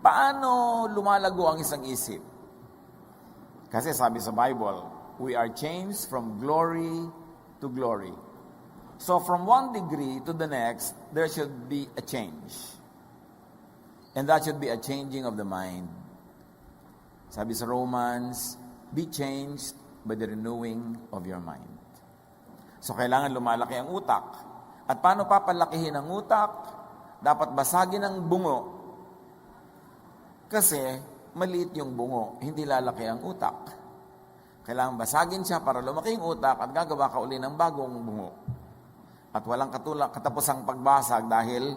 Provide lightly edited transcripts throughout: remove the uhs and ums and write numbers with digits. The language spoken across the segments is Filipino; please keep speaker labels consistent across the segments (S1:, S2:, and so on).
S1: Paano lumalago ang isang isip? Kasi sabi sa Bible, we are changed from glory to glory. So from one degree to the next, there should be a change. And that should be a changing of the mind. Sabi sa Romans, be changed by the renewing of your mind. So kailangan lumalaki ang utak. At paano papalakihin ang utak? Dapat basagin ang bungo. Kasi maliit yung bungo, hindi lalaki ang utak. Kailangan basagin siya para lumaki yung utak at gagawa ka uli ng bagong bungo. At walang katapusang pagbasag dahil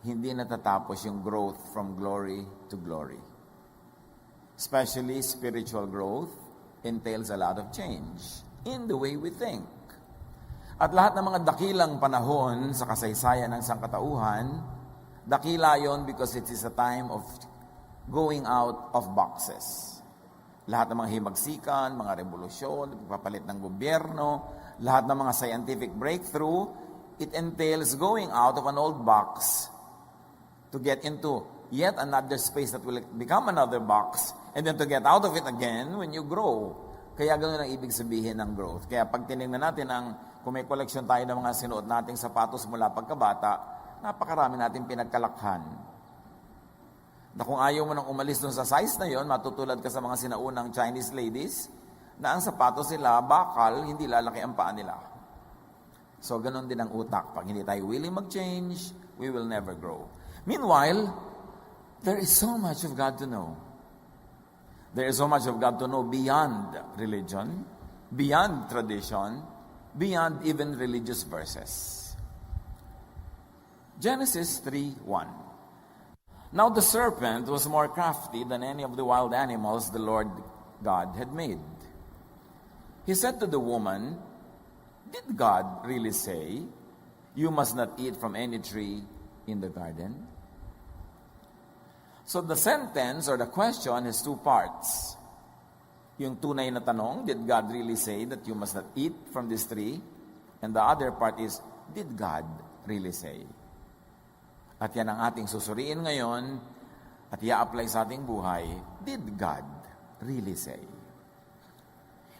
S1: hindi natatapos yung growth from glory to glory. Especially spiritual growth entails a lot of change in the way we think. At lahat ng mga dakilang panahon sa kasaysayan ng sangkatauhan, dakila yon because it is a time of going out of boxes. Lahat ng mga himagsikan, mga revolusyon, pagpapalit ng gobyerno, lahat ng mga scientific breakthrough, it entails going out of an old box to get into yet another space that will become another box, and then to get out of it again when you grow. Kaya ganoon ang ibig sabihin ng growth. Kaya pag tinignan natin kung may koleksyon tayo ng mga sinuot nating sapatos mula pagkabata, napakarami natin pinagkalakhan. Na kung ayaw mo nang umalis dun sa size na yon, matutulad ka sa mga sinaunang Chinese ladies, na ang sapatos nila, bakal, hindi lalaki ang paa nila. So, ganun din ang utak. Pag hindi tayo willing mag-change, we will never grow. Meanwhile, there is so much of God to know. There is so much of God to know beyond religion, beyond tradition, beyond even religious verses. Genesis 3:1. Now the serpent was more crafty than any of the wild animals the Lord God had made. He said to the woman, "Did God really say, 'You must not eat from any tree in the garden'?" So the sentence or the question has two parts. Yung tunay na tanong, did God really say that you must not eat from this tree? And the other part is, did God really say? At yan ang ating susuriin ngayon at i-apply sa ating buhay. Did God really say?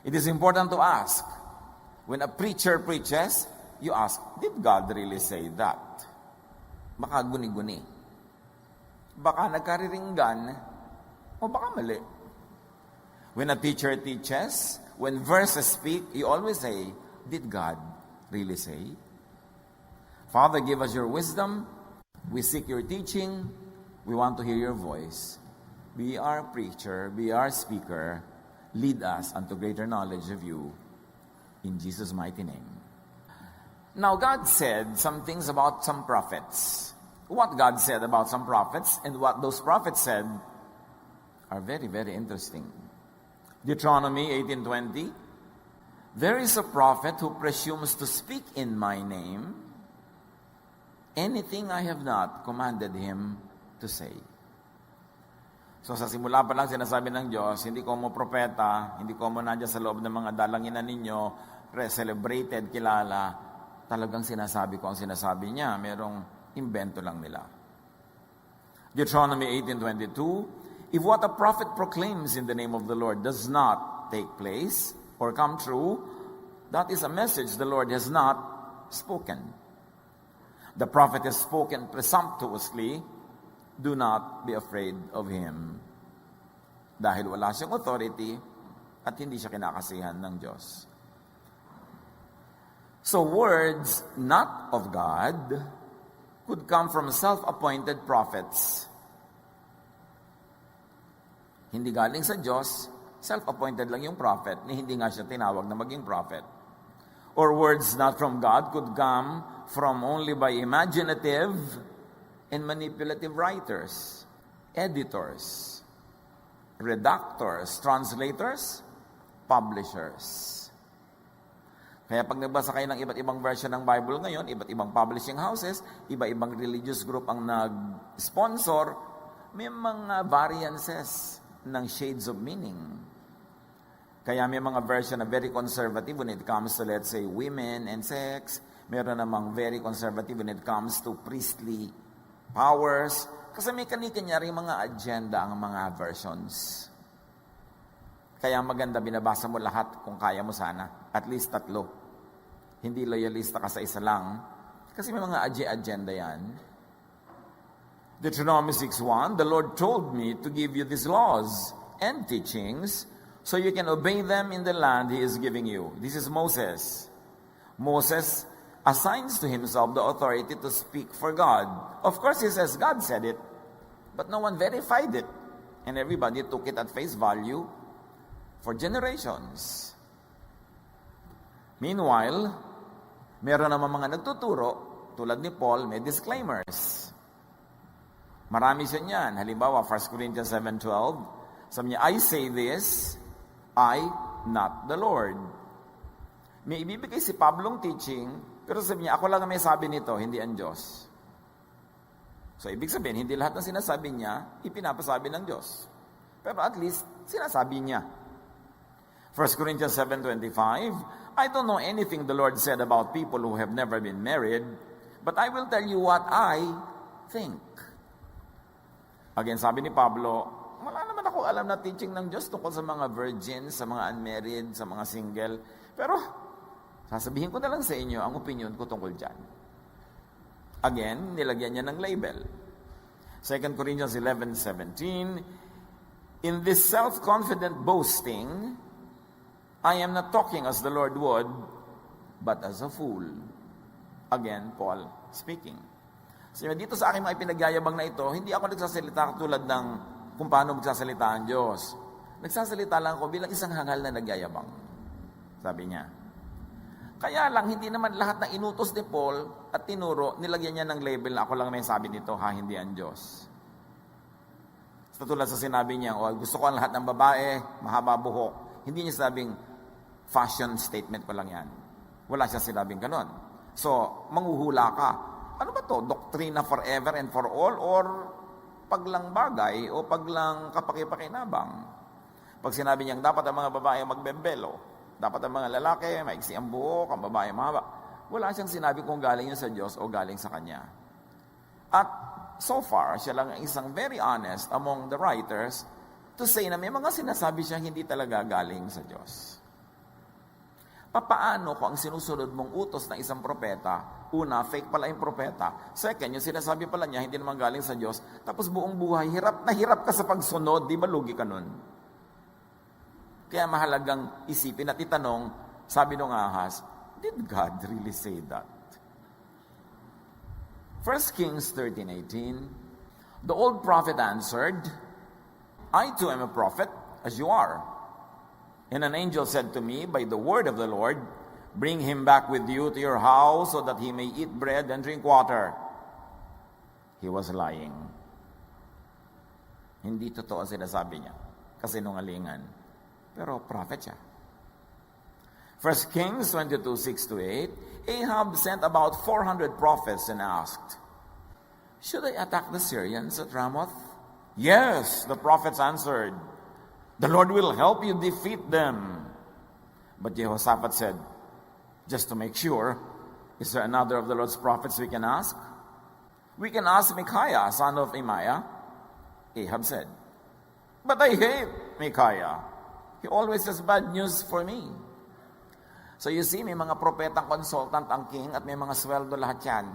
S1: It is important to ask. When a preacher preaches, you ask, did God really say that? Baka guni-guni. Baka nagkariringgan, o baka mali. When a teacher teaches, when verses speak, you always say, did God really say? Father, give us your wisdom. We seek your teaching. We want to hear your voice. Be our preacher, be our speaker. Lead us unto greater knowledge of you. In Jesus' mighty name. Now, God said some things about some prophets. What God said about some prophets and what those prophets said are very, very interesting. Deuteronomy 18:20. There is a prophet who presumes to speak in my name anything I have not commanded him to say. So sa simula pa lang sinasabi ng Diyos, hindi ko mo propeta, hindi ko mo nandiyan sa loob ng mga dalanginan ninyo, celebrated, kilala, talagang sinasabi ko ang sinasabi niya, merong invento lang nila. Deuteronomy 18:22, if what a prophet proclaims in the name of the Lord does not take place or come true, that is a message the Lord has not spoken. The prophet has spoken presumptuously, do not be afraid of him. Dahil wala siyang authority at hindi siya kinakasihan ng Diyos. So words not of God could come from self-appointed prophets. Hindi galing sa Diyos, self-appointed lang yung prophet, ni hindi nga siya tinawag na maging prophet. Or words not from God could come from only by imaginative and manipulative writers, editors, redactors, translators, publishers. Kaya pag nagbasa kayo ng iba't ibang version ng Bible ngayon, iba't ibang publishing houses, iba-ibang religious group ang nag-sponsor, may mga variances ng shades of meaning. Kaya may mga version na very conservative when it comes to, let's say, women and sex. Meron namang very conservative when it comes to priestly powers, Kasi may kani-kanyari mga agenda ang mga versions. Kaya maganda binabasa mo lahat kung kaya mo sana. At least 3. Hindi loyalista ka sa isa lang. Kasi may mga agenda yan. Deuteronomy 6:1, the Lord told me to give you these laws and teachings so you can obey them in the land He is giving you. This is Moses. Moses assigns to himself the authority to speak for God. Of course, he says God said it, but no one verified it. And everybody took it at face value for generations. Meanwhile, meron naman mga nagtuturo, tulad ni Paul, may disclaimers. Marami siya niyan. Halimbawa, 1 Corinthians 7:12, sabi niya, I say this, I, not the Lord. May ibibigay si Pablong teaching, pero sabi niya, ako lang may sabi nito, hindi ang Diyos. So, ibig sabihin, hindi lahat ng sinasabi niya, ipinapasabi ng Diyos. Pero at least, sinasabi niya. 1 Corinthians 7:25, I don't know anything the Lord said about people who have never been married, but I will tell you what I think. Again, sabi ni Pablo, wala naman ako alam na teaching ng Diyos tungkol sa mga virgins, sa mga unmarried, sa mga single. Pero, sasabihin ko na lang sa inyo ang opinion ko tungkol dyan. Again, nilagyan niya ng label. 2 Corinthians 11:17, in this self-confident boasting, I am not talking as the Lord would, but as a fool. Again, Paul speaking. So, dito sa aking mga ipinagyayabang na ito, hindi ako nagsasalita tulad ng kung paano magsasalita ang Diyos. Nagsasalita lang ako bilang isang hangal na nagyayabang. Sabi niya. Kaya lang, hindi naman lahat na inutos ni Paul at tinuro, nilagyan niya ng label na ako lang may sabi nito, hindi ang Diyos. So, tulad sa sinabi niya, gusto ko ang lahat ng babae, mahaba buhok. Hindi niya sabing, fashion statement ko lang yan. Wala siya sinabing ganon. So, manghuhula ka. Ano ba to? Doktrina forever and for all or paglang bagay o paglang kapakipakinabang? Pag sinabi niyang dapat ang mga babae magbembelo, dapat ang mga lalaki maiksi ang buhok, ang babae mahaba, wala siyang sinabi kung galing yun sa Diyos o galing sa Kanya. At so far, siya lang ang isang very honest among the writers to say na may mga sinasabi siya hindi talaga galing sa Diyos. Papaano kung ang sinusunod mong utos ng isang propeta, una, fake pala yung propeta. Second, yung sinasabi pala niya, hindi naman galing sa Diyos. Tapos buong buhay, hirap na hirap ka sa pagsunod, di ba lugi ka nun? Kaya mahalagang isipin at itanong, sabi nung ahas, did God really say that? 1 Kings 13:18, the old prophet answered, I too am a prophet, as you are. And an angel said to me, by the word of the Lord, bring him back with you to your house so that he may eat bread and drink water. He was lying. Hindi totoo sinasabi niya. Kasinungalingan. Pero prophet siya. 1 Kings 22:6-8, Ahab sent about 400 prophets and asked, should I attack the Syrians at Ramoth? Yes, the prophets answered, the Lord will help you defeat them. But Jehoshaphat said, just to make sure, is there another of the Lord's prophets we can ask? We can ask Micaiah, son of Imaiah. Ahab said, but I hate Micaiah. He always has bad news for me. So you see, may mga propetang consultant ang king at may mga sweldo lahat yan.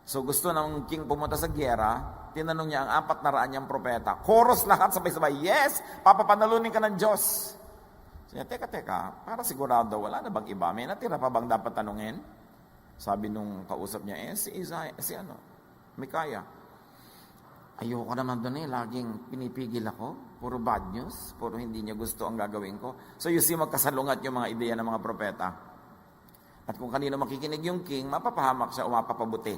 S1: So gusto ng king pumunta sa gyera, tinanong niya ang 400 niyang propeta. Chorus lahat sabay-sabay, yes, papapanalunin ka ng Diyos. Siya, teka, para sigurado, wala na bang iba? May natira pa bang dapat tanungin? Sabi nung kausap niya, si Micaiah. Ayoko naman doon laging pinipigil ako. Puro bad news, puro hindi niya gusto ang gagawin ko. So you see, magkasalungat yung mga ideya ng mga propeta. At kung kanino makikinig yung king, mapapahamak siya o mapapabuti.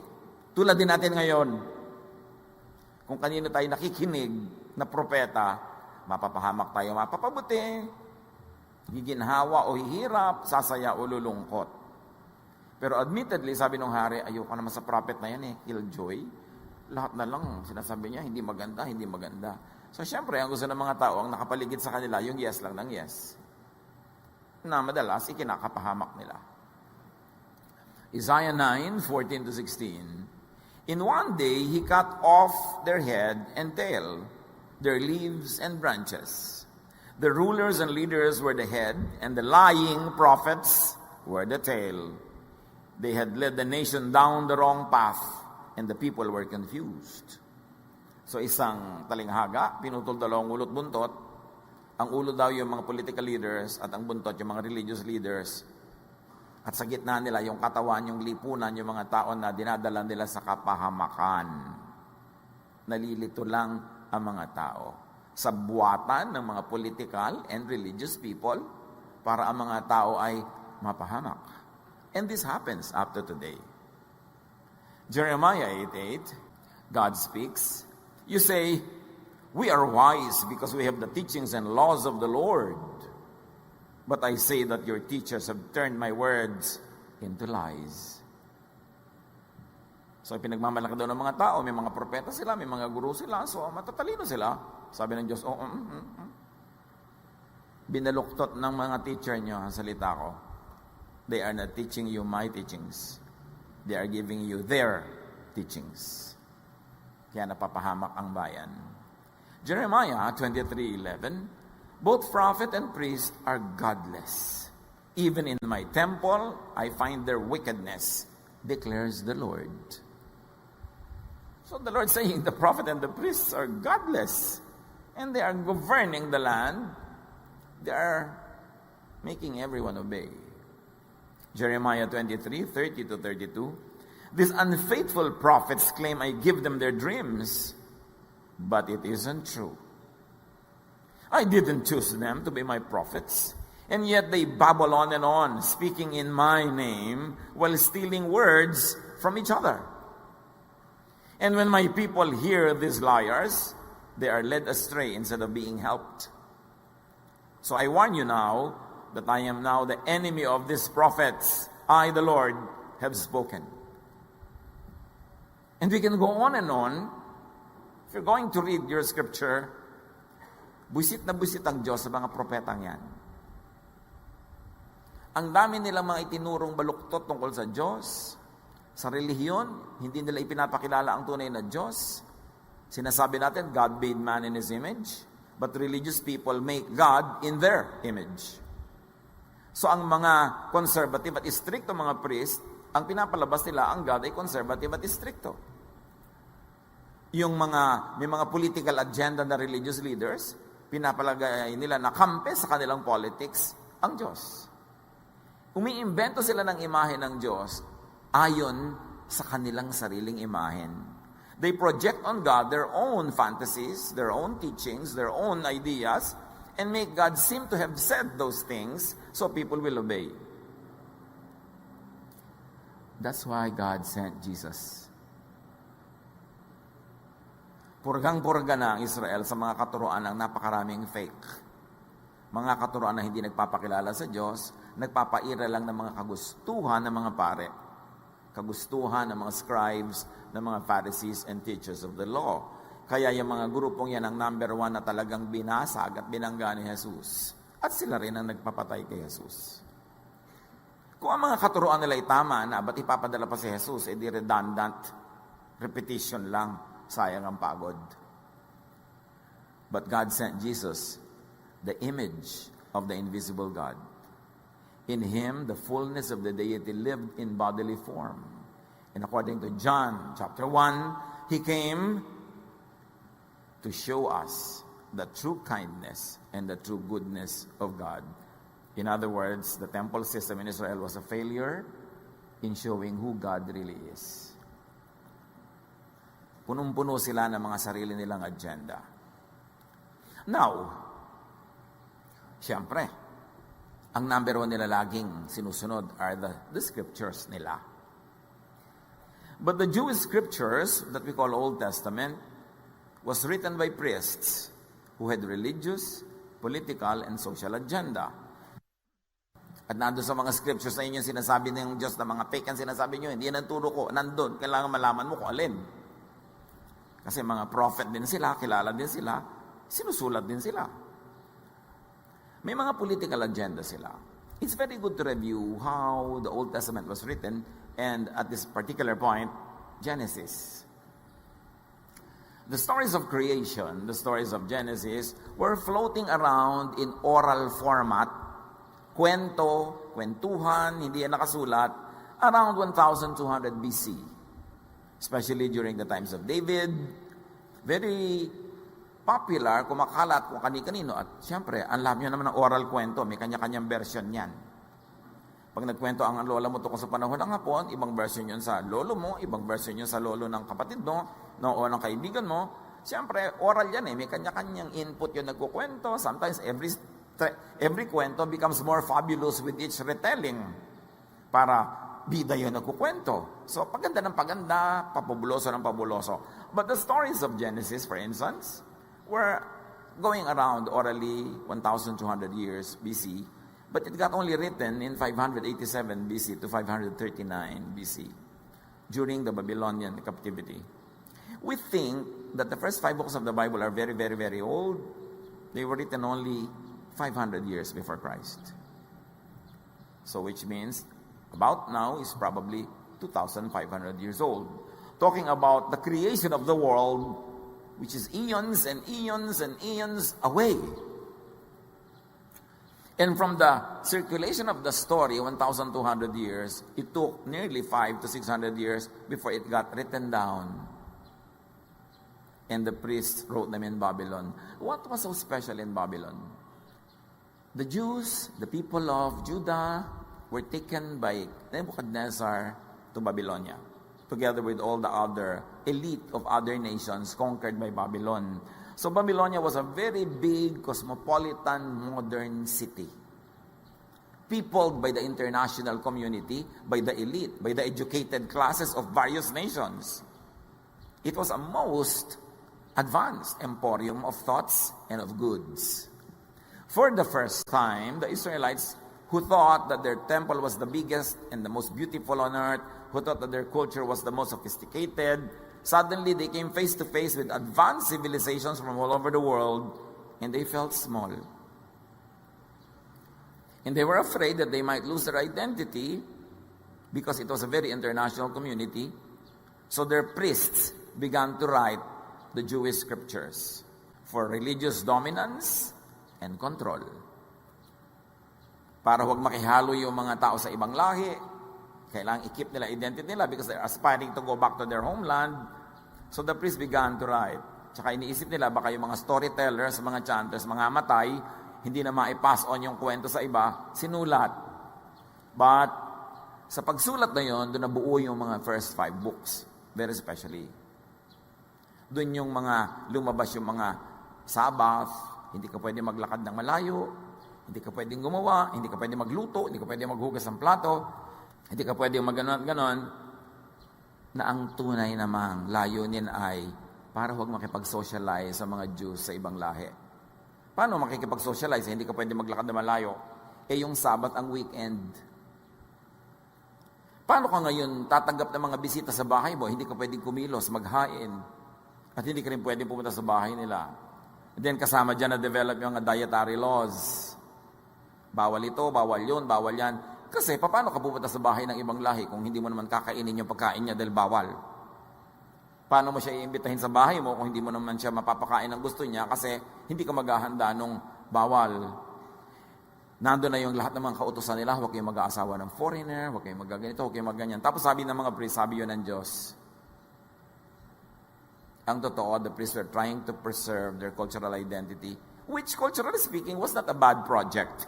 S1: Tulad din natin ngayon. Kung kanino tayo nakikinig na propeta, mapapahamak tayo, mapapabuti, giginhawa o hihirap, sasaya o lulungkot. Pero admittedly, sabi nung hari, ayoko naman sa prophet na yan killjoy. Lahat na lang, sinasabi niya, hindi maganda. So syempre, ang gusto ng mga tao, ang nakapaligid sa kanila, yung yes lang ng yes. Na madalas, ikinakapahamak nila. Isaiah 9:14-16, In one day, he cut off their head and tail, their leaves and branches. The rulers and leaders were the head, and the lying prophets were the tail. They had led the nation down the wrong path, and the people were confused. So isang talinghaga, pinutol dalawang ulot buntot. Ang ulo daw yung mga political leaders at ang buntot yung mga religious leaders. At sa gitna nila yung katawan, yung lipunan, yung mga tao na dinadala nila sa kapahamakan. Nalilito lang ang mga tao sa buwatan ng mga political and religious people para ang mga tao ay mapahamak. And this happens up to today. Jeremiah 8:8, God speaks, you say, we are wise because we have the teachings and laws of the Lord. But I say that your teachers have turned my words into lies. So pinagmamalaki daw ng mga tao, may mga propeta sila, may mga guru sila, so matatalino sila. Sabi ng Diyos, binaluktot ng mga teacher nyo ang salita ko. They are not teaching you my teachings. They are giving you their teachings. Kaya napapahamak ang bayan. Jeremiah 23:11, both prophet and priest are godless. Even in my temple, I find their wickedness, declares the Lord. So the Lord saying the prophet and the priests are godless. And they are governing the land. They are making everyone obey. Jeremiah 23:30-32, these unfaithful prophets claim I give them their dreams, but it isn't true. I didn't choose them to be my prophets, and yet they babble on and on, speaking in my name, while stealing words from each other. And when my people hear these liars, they are led astray instead of being helped. So I warn you now that I am now the enemy of these prophets. I, the Lord, have spoken. And we can go on and on. If you're going to read your scripture, busit na busit ang Diyos sa mga propetang yan. Ang dami nilang mga itinurong baluktot tungkol sa Diyos, sa relihiyon, hindi nila ipinapakilala ang tunay na Diyos. Sinasabi natin, God made man in His image, but religious people make God in their image. So ang mga conservative at stricto mga priest, ang pinapalabas nila ang God ay conservative at stricto. Yung may mga political agenda na religious leaders, pinapalagay nila na kampe sa kanilang politics ang Diyos. Umiimbento sila ng imahe ng Diyos ayon sa kanilang sariling imahen. They project on God their own fantasies, their own teachings, their own ideas, and make God seem to have said those things so people will obey. That's why God sent Jesus. Purgang-purga na ang Israel sa mga katuruan ng napakaraming fake. Mga katuruan na hindi nagpapakilala sa Diyos, nagpapaira lang ng mga kagustuhan ng mga pare. Kagustuhan ng mga scribes, ng mga Pharisees and teachers of the law. Kaya yung mga grupong yan ang number 1 na talagang binasag at binangga ni Jesus. At sila rin ang nagpapatay kay Jesus. Kung ang mga katuruan nila ay tama na, ba't ipapadala pa si Jesus? Eh di redundant, repetition lang. Sayang ang pagod. But God sent Jesus, the image of the invisible God. In Him, the fullness of the deity lived in bodily form. And according to John chapter 1, He came to show us the true kindness and the true goodness of God. In other words, the temple system in Israel was a failure in showing who God really is. Punong-puno sila ng mga sarili nilang agenda. Now, siyempre, ang number 1 nila laging sinusunod are the scriptures nila. But the Jewish scriptures that we call Old Testament was written by priests who had religious, political, and social agenda. At nandun sa mga scriptures na inyo sinasabi ng Diyos na mga fake ang sinasabi nyo, hindi yan ang turo ko, nandun, kailangan malaman mo kung alin. Kasi mga prophet din sila, kilala din sila, sinusulat din sila. May mga political agenda sila. It's very good to review how the Old Testament was written, and at this particular point, Genesis. The stories of creation, the stories of Genesis, were floating around in oral format, kwento, kwentuhan, hindi yan nakasulat, around 1200 BC. Especially during the times of David. Very popular, kumakalat kung kani-kanino. At syempre, ang alam nyo naman ng oral kwento, may kanya-kanyang version yan. Pag nagkwento ang lola mo tungkol sa panahon ng hapon, ibang version yun sa lolo mo, ibang version yun sa lolo ng kapatid mo, no, o ng kaibigan mo. Siyempre, oral yan eh. May kanya-kanyang input yung nagkukwento. Sometimes every kwento becomes more fabulous with each retelling. Para bida yun nagkukwento. So, paganda ng paganda, papubuloso ng pabuloso. But the stories of Genesis, for instance, were going around orally 1,200 years BC. But it got only written in 587 BC to 539 BC during the Babylonian captivity. We think that the first 5 books of the Bible are very, very, very old. They were written only 500 years before Christ. So which means about now is probably 2,500 years old. Talking about the creation of the world, which is eons and eons and eons away. And from the circulation of the story, 1,200 years, it took nearly 500 to 600 years before it got written down. And the priests wrote them in Babylon. What was so special in Babylon? The Jews, the people of Judah, were taken by Nebuchadnezzar to Babylonia, together with all the other elite of other nations conquered by Babylon. So Babylonia was a very big, cosmopolitan, modern city. Peopled by the international community, by the elite, by the educated classes of various nations. It was a most advanced emporium of thoughts and of goods. For the first time, the Israelites, who thought that their temple was the biggest and the most beautiful on earth, who thought that their culture was the most sophisticated, suddenly they came face to face with advanced civilizations from all over the world, and they felt small. And they were afraid that they might lose their identity because it was a very international community. So their priests began to write the Jewish scriptures for religious dominance and control. Para huwag makihalo yung mga tao sa ibang lahi, kailangang i-keep nila identity nila because they're aspiring to go back to their homeland. So the priests began to write. Tsaka iniisip nila baka yung mga storytellers, mga chanters, mga matay, hindi na ma-pass on yung kwento sa iba, sinulat. But sa pagsulat na yon, doon nabuo yung mga first 5 books. Very especially. Doon yung mga lumabas yung mga Sabbath, hindi ka pwede maglakad ng malayo, hindi ka pwedeng gumawa, hindi ka pwede magluto, hindi ka pwede maghugas ng plato, hindi ka pwede mag-ganon, na ang tunay namang layunin ay para huwag makipag-socialize sa mga Jews sa ibang lahi. Paano makikipag-socialize? Hindi ka pwede maglakad na malayo. Yung Sabbath ang weekend. Paano ka ngayon tatanggap ng mga bisita sa bahay mo? Hindi ka pwedeng kumilos, maghain. At hindi ka rin pwedeng pumunta sa bahay nila. And then kasama dyan na-develop yung mga dietary laws. Bawal ito, bawal yun, bawal yan. Kasi paano ka pupunta sa bahay ng ibang lahi kung hindi mo naman kakainin yung pagkain niya dahil bawal? Paano mo siya iimbitahin sa bahay mo kung hindi mo naman siya mapapakain ng gusto niya kasi hindi ka maghahanda nung bawal? Nandun na yung lahat ng mga kautusan nila, huwag kayong mag-aasawa ng foreigner, huwag kayong mag-ganito, huwag kayong mag-ganyan. Tapos sabi ng mga priests, sabi yun ng Diyos. Ang totoo, the priests were trying to preserve their cultural identity, which culturally speaking was not a bad project.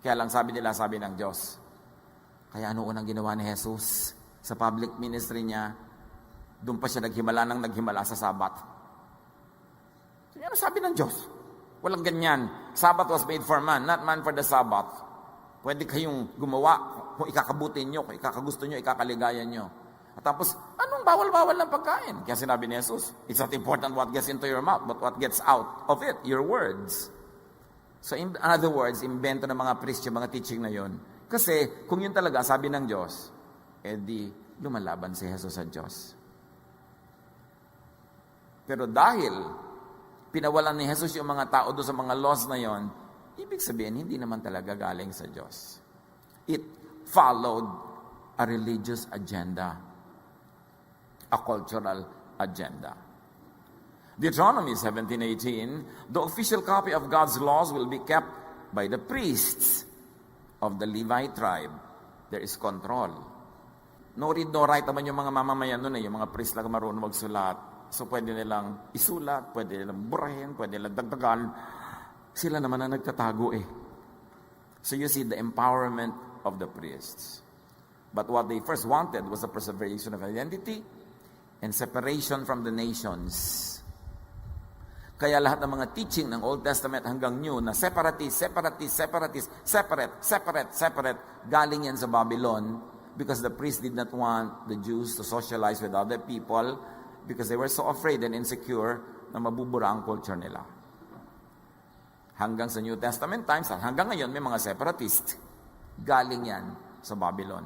S1: Kaya lang sabi nila, sabi ng Diyos. Kaya ano unang ginawa ni Jesus sa public ministry niya? Doon pa siya naghimala sa Sabat. So yan ang sabi ng Diyos. Walang ganyan. Sabbath was made for man, not man for the Sabbath. Pwede kayong gumawa kung ikakabutin nyo, kung ikakagusto nyo, ikakaligayan nyo. At tapos, anong bawal-bawal ng pagkain? Kaya sinabi ni Jesus, it's not important what gets into your mouth, but what gets out of it, your words. So in other words, invento ng mga priest yung mga teaching na yon. Kasi kung yun talaga, sabi ng Diyos, edi lumalaban si Jesus sa Diyos. Pero dahil pinawalan ni Jesus yung mga tao doon sa mga laws na yon, ibig sabihin, hindi naman talaga galing sa Diyos. It followed a religious agenda. a cultural agenda. Deuteronomy 17:18, the official copy of God's laws will be kept by the priests of the Levite tribe. There is control. No read, no write naman yung mga mamamayan nun yung mga priest lang marunong magsulat. So pwede nilang isulat, pwede nilang burahin, pwede nilang dagdagan. Sila naman ang nagtatago So you see the empowerment of the priests. But what they first wanted was the preservation of identity and separation from the nations. Kaya lahat ng mga teaching ng Old Testament hanggang New na separate, galing yan sa Babylon because the priests did not want the Jews to socialize with other people because they were so afraid and insecure na mabubura ang culture nila. Hanggang sa New Testament times, hanggang ngayon may mga separatist. Galing yan sa Babylon.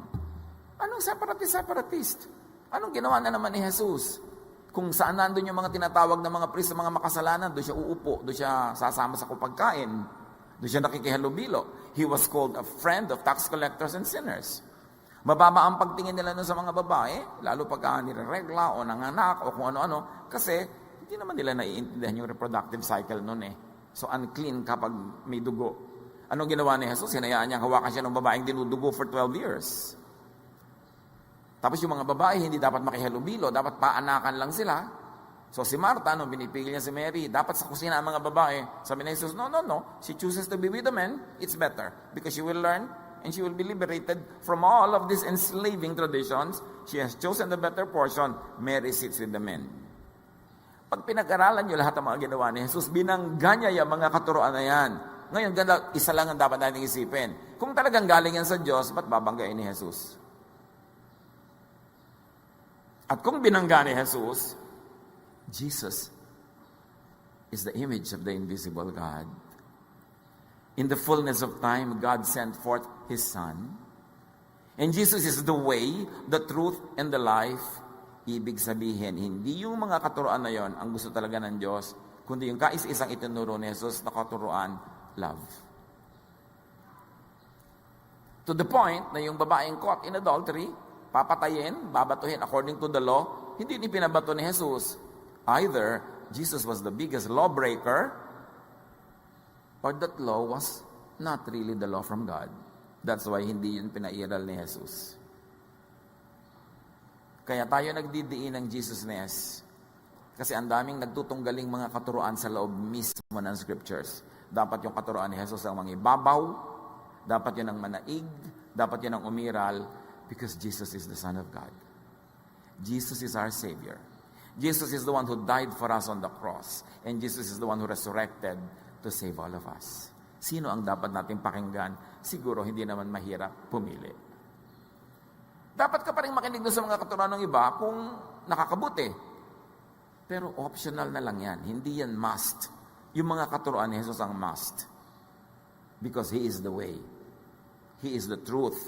S1: Anong separatist? Anong ginawa na naman ni Jesus? Kung saan nandun yung mga tinatawag na mga priest, mga makasalanan, doon siya uupo, doon siya sasama sa kupagkain, doon siya nakikihalubilo. He was called a friend of tax collectors and sinners. Mababa ang pagtingin nila nun sa mga babae, lalo pagka nireregla o nanganak o kung ano-ano, kasi hindi naman nila naiintindihan yung reproductive cycle nun So unclean kapag may dugo. Anong ginawa ni Jesus? Hinayaan niya hawakan siya ng babaeng dinudugo for 12 years. Tapos yung mga babae, hindi dapat makihalubilo, dapat paanakan lang sila. So si Martha, nung pinipigil niya si Mary, dapat sa kusina ang mga babae. Sabi ni Jesus, no. She chooses to be with the men, it's better. Because she will learn and she will be liberated from all of these enslaving traditions. She has chosen the better portion. Mary sits with the men. Pag pinag-aralan niyo lahat ng mga ginawa ni Jesus, binangga niya yung mga katuroan na yan. Ngayon, isa lang ang dapat natin isipin. Kung talagang galing yan sa Diyos, ba't babanggain ni Jesus? At kung binangga ni Jesus, Jesus is the image of the invisible God. In the fullness of time, God sent forth His Son. And Jesus is the way, the truth, and the life. Ibig sabihin, hindi yung mga katuroan na yon ang gusto talaga ng Diyos, kundi yung kais-isang itinuro ni Jesus na katuroan, love. To the point na yung babaeng caught in adultery, papatayin, babatuhin according to the law, hindi ni pinabato ni Jesus. Either Jesus was the biggest lawbreaker or that law was not really the law from God. That's why hindi yun pinairal ni Jesus. Kaya tayo nagdidiin ng Jesusness kasi ang daming nagtutunggaling mga katuruan sa loob mismo ng scriptures. Dapat yung katuruan ni Jesus ang mangibabaw, dapat yun ang manaig, dapat yun ang umiral, because Jesus is the Son of God. Jesus is our Savior. Jesus is the one who died for us on the cross. And Jesus is the one who resurrected to save all of us. Sino ang dapat natin pakinggan? Siguro hindi naman mahirap pumili. Dapat ka pa rin makinig doon sa mga katuruan ng iba kung nakakabuti. Pero optional na lang yan. Hindi yan must. Yung mga katuruan ni Jesus ang must. Because He is the way. He is the truth.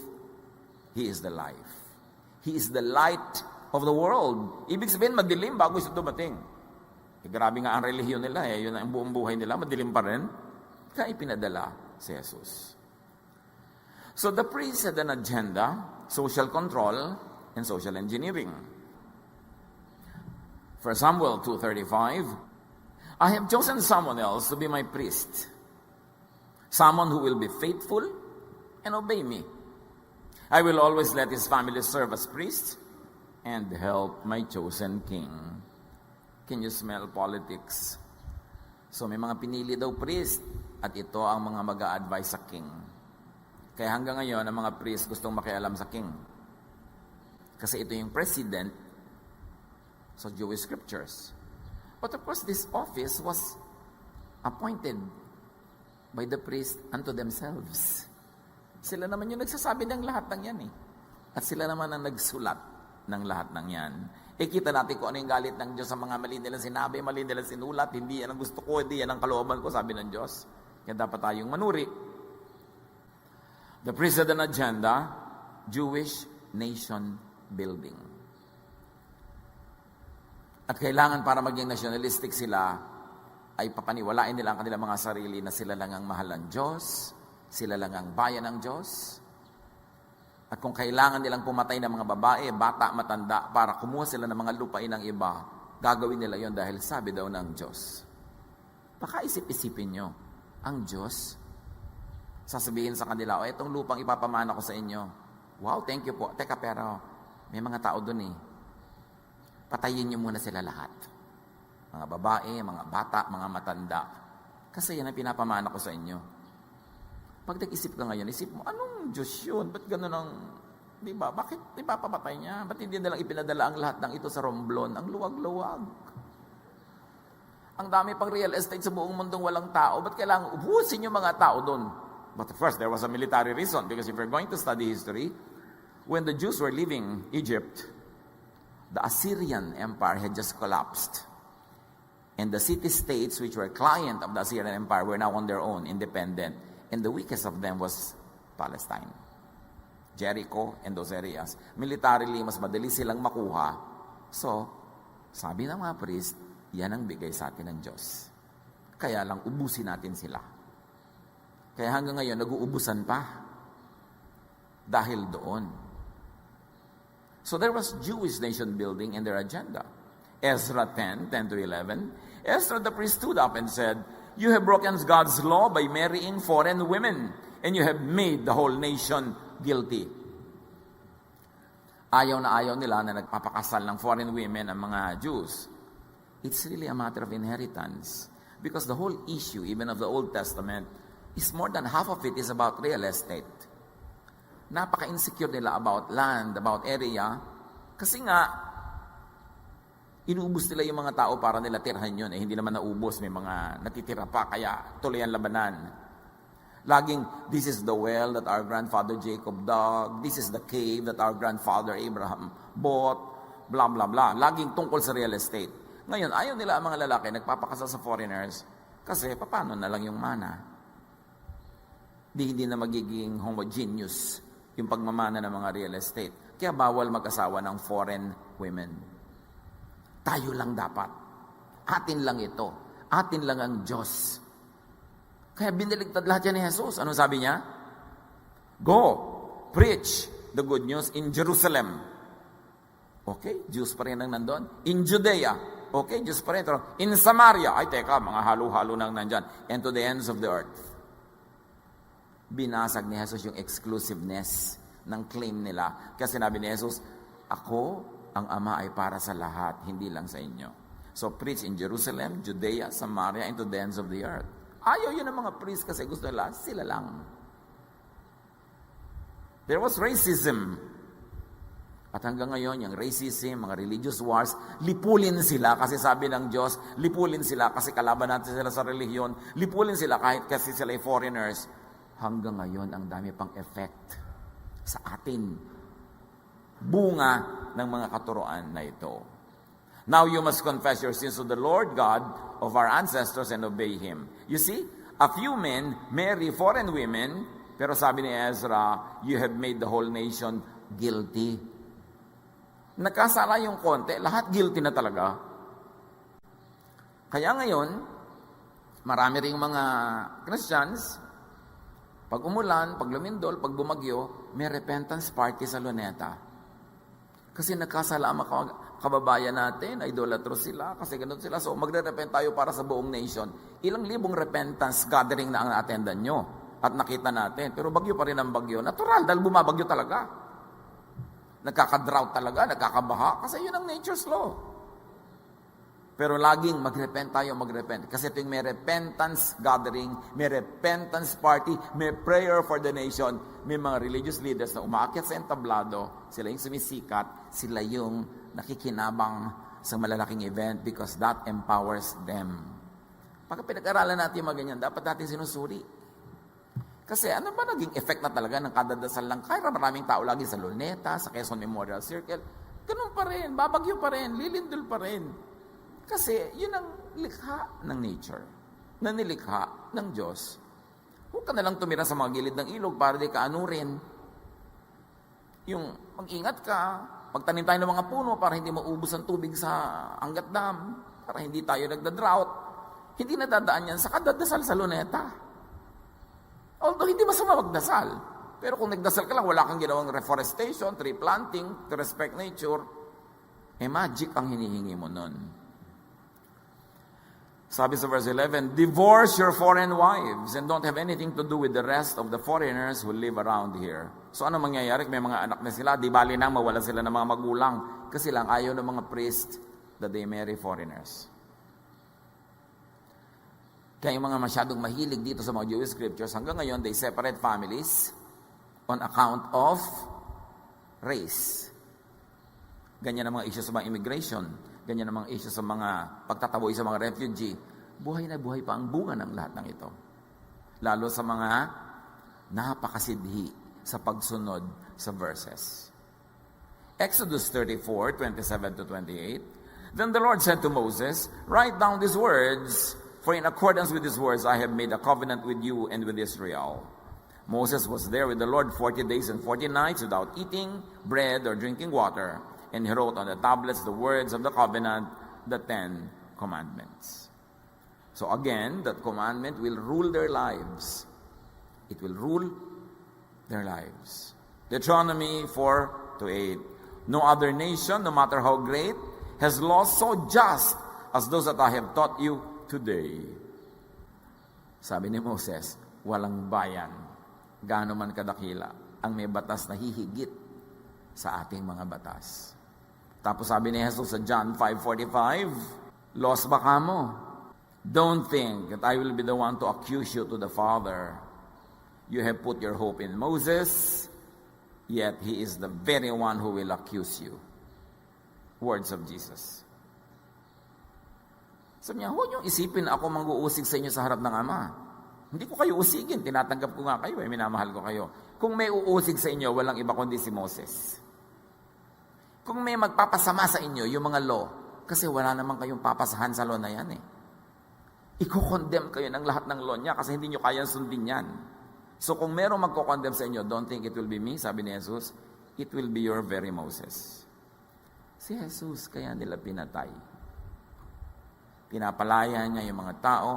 S1: He is the life. He is the light of the world. Ibig sabihin, madilim bago siya dumating. Grabe nga ang relihiyon nila. Yun ang buong buhay nila. Madilim pa rin. Kaya ipinadala si Jesus. So the priest had an agenda, social control, and social engineering. 1 Samuel 2:35, I have chosen someone else to be my priest. Someone who will be faithful and obey me. I will always let his family serve as priest and help my chosen king. Can you smell politics? So may mga pinili daw priest at ito ang mga mag-a-advise sa king. Kaya hanggang ngayon, ang mga priest gustong makialam sa king. Kasi ito yung president sa Jewish scriptures. But of course, this office was appointed by the priest unto themselves. Sila naman yung nagsasabi ng lahat ng yan At sila naman ang nagsulat ng lahat ng yan. Kita natin kung ano yung galit ng Diyos sa mga mali nilang sinabi, mali nilang sinulat, hindi yan ang gusto ko, hindi yan ang kalooban ko, sabi ng Diyos. Kaya dapat tayong manuri. The priest had an agenda, Jewish nation building. At kailangan para maging nationalistic sila, ay papaniwalain nila ang kanilang mga sarili na sila lang ang mahal ng Diyos, sila lang ang bayan ng Diyos. At kung kailangan nilang pumatay ng mga babae, bata, matanda, para kumuha sila ng mga lupain ng iba, gagawin nila yon dahil sabi daw ng Diyos. Baka isip-isipin nyo, ang Diyos, sasabihin sa kanila, itong lupang ipapamana ko sa inyo. Wow, thank you po. Teka, pero may mga tao dun eh. Patayin nyo muna sila lahat. Mga babae, mga bata, mga matanda. Kasi yan ang pinapamana ko sa inyo. Pag nag-isip ka ngayon, isip mo, anong Diyos yun? Ba't gano'n ang, di ba? Bakit ipapapatay niya? Ba't hindi nalang ipinadala ang lahat ng ito sa Romblon? Ang luwag-luwag. Ang dami pang real estate sa buong mundong walang tao. Ba't kailangan ubusin yung mga tao doon? But first, there was a military reason. Because if you're going to study history, when the Jews were leaving Egypt, the Assyrian Empire had just collapsed. And the city-states, which were client of the Assyrian Empire, were now on their own, independent. And the weakest of them was Palestine. Jericho and those areas. Militarily, mas madali silang makuha. So, sabi ng mga priest, yan ang bigay sa atin ng Diyos. Kaya lang, ubusin natin sila. Kaya hanggang ngayon, nag-uubusan pa. Dahil doon. So there was Jewish nation building in their agenda. Ezra 10 to 11. Ezra the priest stood up and said, "You have broken God's law by marrying foreign women, and you have made the whole nation guilty." Ayaw na ayaw nila na nagpapakasal ng foreign women ang mga Jews. It's really a matter of inheritance. Because the whole issue, even of the Old Testament, is more than half of it is about real estate. Napaka-insecure nila about land, about area. Kasi nga, inuubos nila yung mga tao para nila tirhan yun. Hindi naman naubos, may mga natitira pa, kaya tuloy ang labanan. Laging, this is the well that our grandfather Jacob dug, this is the cave that our grandfather Abraham bought, blah, blah, blah. Laging tungkol sa real estate. Ngayon, ayaw nila ang mga lalaki nagpapakasal sa foreigners kasi paano na lang yung mana? Hindi na magiging homogeneous yung pagmamana ng mga real estate. Kaya bawal mag-asawa ng foreign women. Tayo lang dapat. Atin lang ito. Atin lang ang Diyos. Kaya biniligtad lahat yan ni Jesus. Ano sabi niya? Go, preach the good news in Jerusalem. Okay, Jews pa rin ang nandun. In Judea. Okay, Jews pa rin. In Samaria. Ay, teka, mga halo-halo nang nandyan. And to the ends of the earth. Binasag ni Jesus yung exclusiveness ng claim nila. Kasi sinabi ni Jesus, ako, ang Ama ay para sa lahat, hindi lang sa inyo. So, preach in Jerusalem, Judea, Samaria, and to the ends of the earth. Ayaw yun ng mga priest kasi gusto nila, sila lang. There was racism. At hanggang ngayon, yung racism, mga religious wars, lipulin sila kasi sabi ng Diyos, lipulin sila kasi kalaban natin sila sa relihiyon, lipulin sila kahit kasi sila ay foreigners. Hanggang ngayon, ang dami pang effect sa atin. Bunga ng mga katuroan na ito. Now you must confess your sins to the Lord God of our ancestors and obey Him. You see, a few men marry foreign women, pero sabi ni Ezra, you have made the whole nation guilty. Nagkasala yung konti, lahat guilty na talaga. Kaya ngayon, marami ring mga Christians, pag umulan, pag lumindol, pag bumagyo, may repentance party sa Luneta. Kasi nagkasala ang mga kababayan natin, idolatro sila, kasi ganun sila. So magre-repent tayo para sa buong nation. Ilang libong repentance gathering na ang attendan nyo at nakita natin. Pero bagyo pa rin ang bagyo. Natural, dahil bumabagyo talaga. Nagkaka-drought talaga, nagkakabaha, kasi yun ang nature's law. Pero laging mag-repent tayo, mag-repent. Kasi ito yung may repentance gathering, may repentance party, may prayer for the nation, may mga religious leaders na umaakyat sa entablado, sila yung sumisikat, sila yung nakikinabang sa malalaking event because that empowers them. Pag pinag-aralan natin yung mga ganyan, dapat natin sinusuri. Kasi ano ba naging effect na talaga ng kadadasal lang? Kaya maraming tao lagi sa Luneta, sa Quezon Memorial Circle. Ganun pa rin, babagyo pa rin, lilindol pa rin. Kasi yun ang likha ng nature, na nilikha ng Diyos. Huwag ka na lang tumira sa mga gilid ng ilog para di ka anurin. Yung mag-ingat ka, magtanim tayo ng mga puno para hindi maubos ang tubig sa Angat Dam, para hindi tayo nagda-drought. Hindi nadadaan yan sa kadadasal sa Luneta. Although hindi masama magdasal. Pero kung nagdasal ka lang, wala kang ginawang reforestation, tree planting, to respect nature, magic ang hinihingi mo nun. Sabi sa verse 11, divorce your foreign wives and don't have anything to do with the rest of the foreigners who live around here. So ano mangyayari? May mga anak na sila, di bali na mawala sila ng mga magulang kasi lang ayaw ng mga priest that they marry foreigners. Kaya yung mga masyadong mahilig dito sa mga Jewish scriptures, hanggang ngayon, they separate families on account of race. Ganyan ang mga issue sa mga immigration. Ganyan ang mga issue sa mga pagtataboy sa mga refugee. Buhay na buhay pa ang bunga ng lahat ng ito. Lalo sa mga napakasidhi sa pagsunod sa verses. Exodus 34, 27 to 28. Then the Lord said to Moses, write down these words, for in accordance with these words I have made a covenant with you and with Israel. Moses was there with the Lord 40 days and 40 nights without eating bread or drinking water. And he wrote on the tablets the words of the covenant, the 10 commandments. So again, that commandment will rule their lives. It will rule their lives. Deuteronomy 4 to 8. No other nation, no matter how great, has laws so just as those that I have taught you today. Sabi ni Moses, walang bayan, gaano man kadakila, ang may batas na hihigit sa ating mga batas. Tapos sabi ni Jesus sa John 5:45, lost ba ka mo? Don't think that I will be the one to accuse you to the Father. You have put your hope in Moses, yet he is the very one who will accuse you. Words of Jesus. Sabi niya, huwag niyong isipin na ako mang-uusig sa inyo sa harap ng Ama. Hindi ko kayo usigin, tinatanggap ko nga kayo, minamahal ko kayo. Kung may uusig sa inyo, walang iba kundi si Moses. Kung may magpapasama sa inyo, yung mga law, kasi wala naman kayong papasahan sa law na yan eh. Iko-condemn kayo ng lahat ng law niya kasi hindi nyo kayang sundin yan. So kung merong magko-condemn sa inyo, don't think it will be me, sabi ni Jesus, it will be your very Moses. Si Jesus, kaya nila pinatay. Pinapalaya niya yung mga tao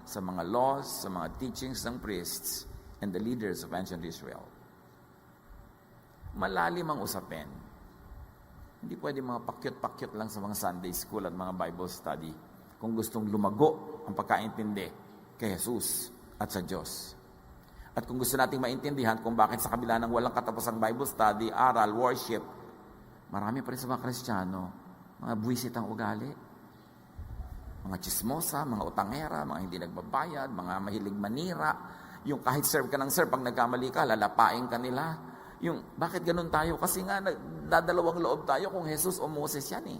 S1: sa mga laws, sa mga teachings ng priests and the leaders of ancient Israel. Malalim ang usapin. Hindi pwede mga pakyot-pakyot lang sa mga Sunday school at mga Bible study kung gustong lumago ang pagkaintindi kay Jesus at sa Diyos. At kung gusto nating maintindihan kung bakit sa kabila ng walang katapusang Bible study, aral, worship, marami pa rin sa mga Kristiyano, mga buwisit ang ugali. Mga chismosa, mga utangera, mga hindi nagbabayad, mga mahilig manira. Yung kahit serve ka ng serve, pag nagkamali ka, lalapain ka nila. Yung, bakit ganun tayo? Kasi nga, dadalawang loob tayo kung Jesus o Moses yan eh.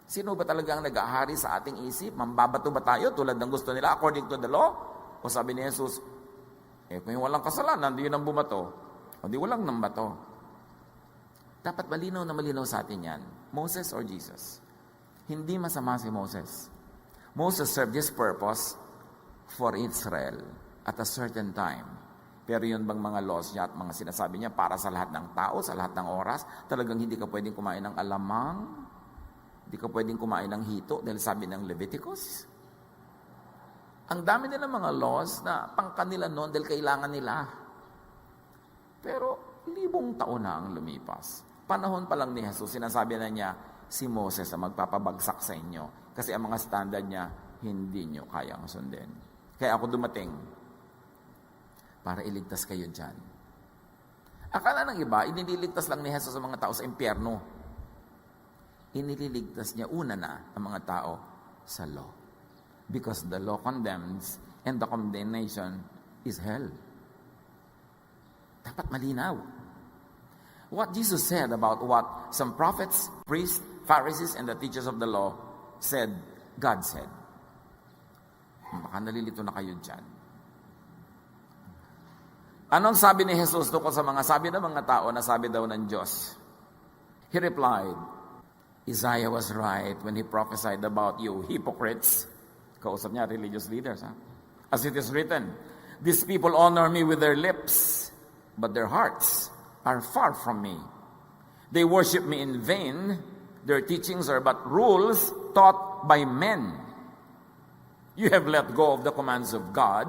S1: Sino ba talagang nag-ahari sa ating isip? Mambabato ba tayo tulad ng gusto nila according to the law? O sabi ni Jesus, kung walang kasalanan, di yun ang bumato. O di walang nang bato. Dapat malinaw na malinaw sa atin yan. Moses or Jesus? Hindi masama si Moses. Moses served his purpose for Israel at a certain time. Pero yun bang mga laws niya at mga sinasabi niya para sa lahat ng tao, sa lahat ng oras, talagang hindi ka pwedeng kumain ng alamang, hindi ka pwedeng kumain ng hito dahil sabi ng Leviticus. Ang dami nila mga laws na pangkanila noon dahil kailangan nila. Pero 1,000 taon na ang lumipas. Panahon pa lang ni Jesus, sinasabi na niya, si Moses ang magpapabagsak sa inyo. Kasi ang mga standard niya, hindi nyo kayang sundin. Kaya ako dumating para iligtas kayo dyan. Akala ng iba, inililigtas lang ni Jesus ang mga tao sa impyerno. Inililigtas niya una na ang mga tao sa law. Because the law condemns and the condemnation is hell. Dapat malinaw. What Jesus said about what some prophets, priests, Pharisees, and the teachers of the law said, God said. Baka nalilito na kayo dyan. Anong sabi ni Jesus tungkol sa mga sabi ng mga tao na sabi daw ng Diyos? He replied, Isaiah was right when he prophesied about you, hypocrites. Kausap niya, religious leaders. As it is written, these people honor me with their lips, but their hearts are far from me. They worship me in vain. Their teachings are but rules taught by men. You have let go of the commands of God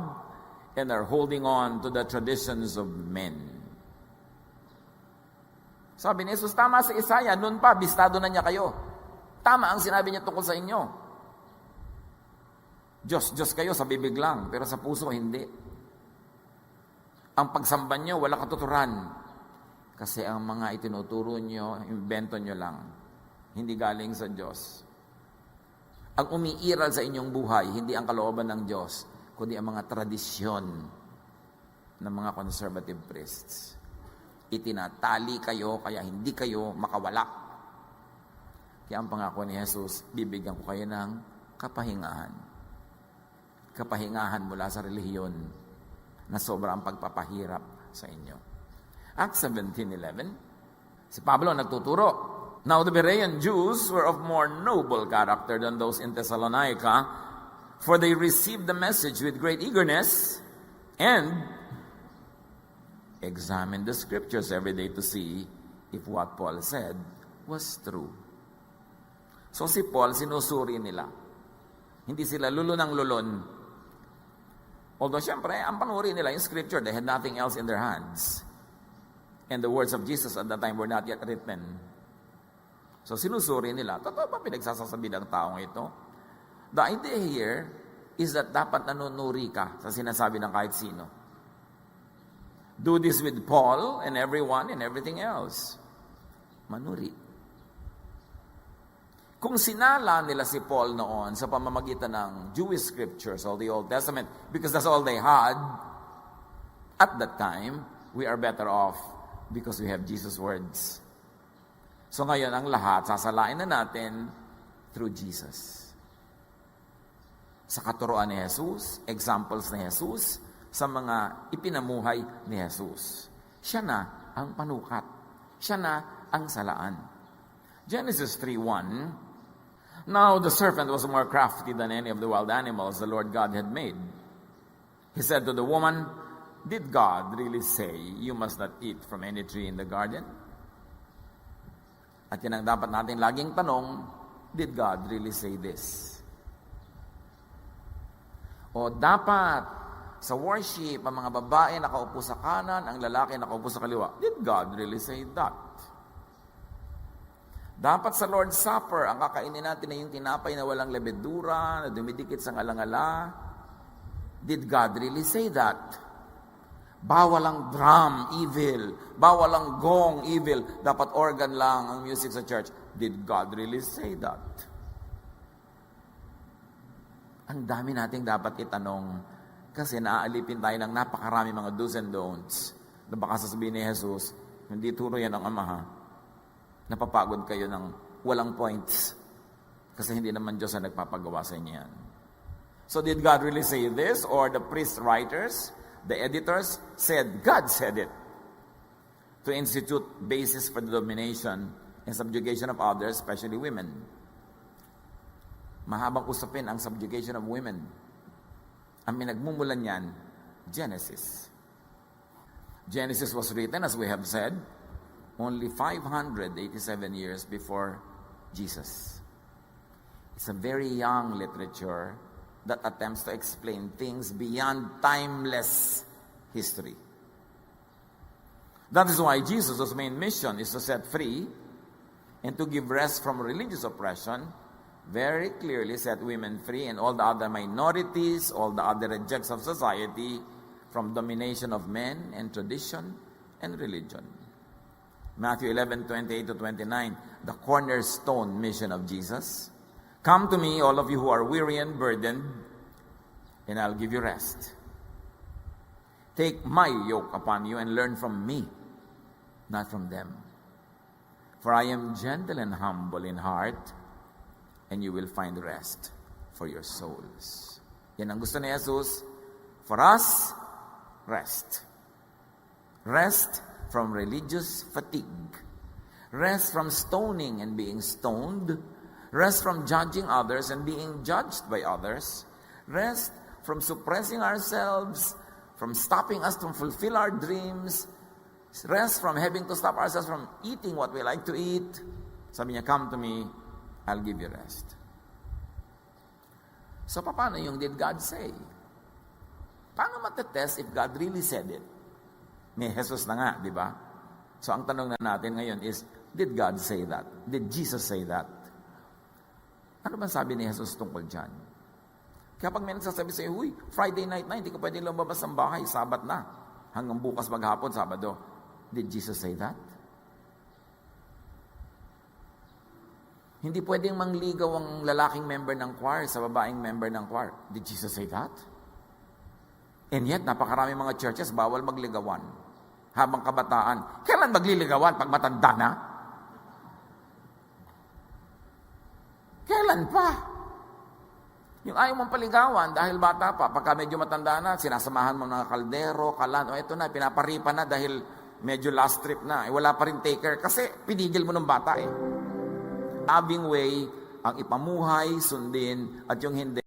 S1: and are holding on to the traditions of men. Sabi ni Jesus, tama si Isaiah, noon pa, bistado na niya kayo. Tama ang sinabi niya tungkol sa inyo. Diyos kayo sa bibig lang, pero sa puso hindi. Ang pagsamba niyo, wala katuturan. Kasi ang mga itinuturo niyo, invento niyo lang. Hindi galing sa Diyos. Ang umiiral sa inyong buhay, hindi ang kalooban ng Diyos, kundi ang mga tradisyon ng mga conservative priests. Itinatali kayo, kaya hindi kayo makawala. Kaya ang pangako ni Jesus, bibigyan ko kayo ng kapahingahan. Kapahingahan mula sa relihiyon na sobrang pagpapahirap sa inyo. Acts 17:11, si Pablo nagtuturo. Now the Berean Jews were of more noble character than those in Thessalonica, for they received the message with great eagerness and examined the scriptures every day to see if what Paul said was true. So si Paul, sinusuri nila. Hindi sila lulon ng lulon. Although syempre, ang panuri nila yung scripture, they had nothing else in their hands. And the words of Jesus at that time were not yet written. So sinusuri nila, totoo ba pinagsasasabi ng taong ito? The idea here is that dapat nanunuri ka sa sinasabi ng kahit sino. Do this with Paul and everyone and everything else. Manuri. Kung sinala nila si Paul noon sa pamamagitan ng Jewish scriptures or the Old Testament, because that's all they had, at that time, we are better off because we have Jesus' words. So ngayon, ang lahat, sasalain na natin through Jesus. Sa katuroan ni Jesus, examples ni Jesus, sa mga ipinamuhay ni Jesus. Siya na ang panukat. Siya na ang salaan. Genesis 3:1, now the serpent was more crafty than any of the wild animals the Lord God had made. He said to the woman, did God really say, you must not eat from any tree in the garden? At yan ang dapat natin laging tanong, did God really say this? O dapat sa worship, ang mga babae nakaupo sa kanan, ang lalaki nakaupo sa kaliwa. Did God really say that? Dapat sa Lord's Supper, ang kakainin natin na yung tinapay na walang lebedura, na dumidikit sa ngalangala. Did God really say that? Bawal ang drum, evil. Bawal ang gong, evil. Dapat organ lang ang music sa church. Did God really say that? Ang dami nating dapat itanong kasi naaalipin tayo ng napakarami mga do's and don'ts na baka sasabihin ni Jesus, hindi turo yan ang Ama ha. Napapagod kayo ng walang points kasi hindi naman Diyos ang nagpapagawa sa inyo yan. So did God really say this? Or the priest writers, the editors said, God said it to institute basis for the domination and subjugation of others, especially women. Mahabang usapin ang subjugation of women. Ang minagmumulan niyan, Genesis. Genesis was written, as we have said, only 587 years before Jesus. It's a very young literature that attempts to explain things beyond timeless history. That is why Jesus' main mission is to set free and to give rest from religious oppression, very clearly set women free and all the other minorities, all the other rejects of society from domination of men and tradition and religion. Matthew 11:28-29, the cornerstone mission of Jesus. Come to me, all of you who are weary and burdened, and I'll give you rest. Take my yoke upon you and learn from me, not from them. For I am gentle and humble in heart, and you will find rest for your souls. Yan ang gusto ni Jesus. For us, rest. Rest from religious fatigue. Rest from stoning and being stoned. Rest from judging others and being judged by others. Rest from suppressing ourselves, from stopping us to fulfill our dreams. Rest from having to stop ourselves from eating what we like to eat. Sabi niya, come to me, I'll give you rest. So, paano yung did God say? Paano paano matetest if God really said it? May Jesus na nga, di ba? So ang tanong na natin ngayon is, did God say that? Did Jesus say that? Ano ba sabi ni Jesus tungkol dyan? Kapag may nagsasabi sa'yo, huy, Friday night na, hindi ka pwede lumabas ng bahay, Sabat na. Hanggang bukas maghapon, Sabado. Did Jesus say that? Hindi pwedeng mangligaw ang lalaking member ng choir sa babaeng member ng choir. Did Jesus say that? And yet, napakarami mga churches, bawal magligawan. Habang kabataan, kailan magliligawan? Pag matanda na? Kailan pa? Yung ayaw mong paligawan dahil bata pa, pagka medyo matanda na, sinasamahan mo ng kaldero, kalan, o eto na, pinaparipa na dahil medyo last trip na. Wala pa rin taker kasi pinigil mo ng bata eh. Loving way, ang ipamuhay, sundin, at yung hindi,